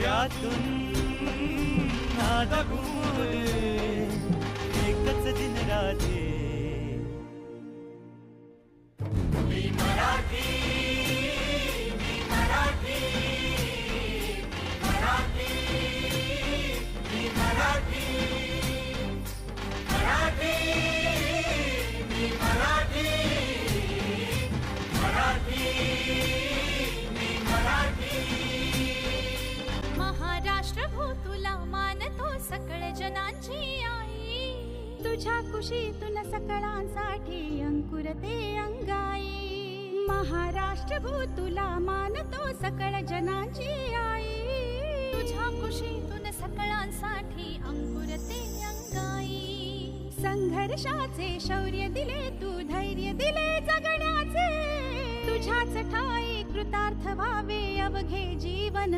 हृदयातून नाद घुमले एकच दिन राधे. मी मराठी, मी मराठी, मराठी, मी मराठी, मराठी, मी मराठी, मराठी, मी मराठी. महाराष्ट्र भू तुला मानतो सकळ जनांची आई. तुझ्या कुशीतून सकळांसाठी अंकुरते अंगाई. महाराष्ट्र भू तुला मानतो सकळ जनांची आई. तुझ्या कुशीतून सकळांसाठी अंकुरते अंगाई. संघर्षाचे शौर्य दिले तू, धैर्य दिले जगण्याचे. तुझ्याच ठाई कृतार्थ व्हावे अवघे जीवन.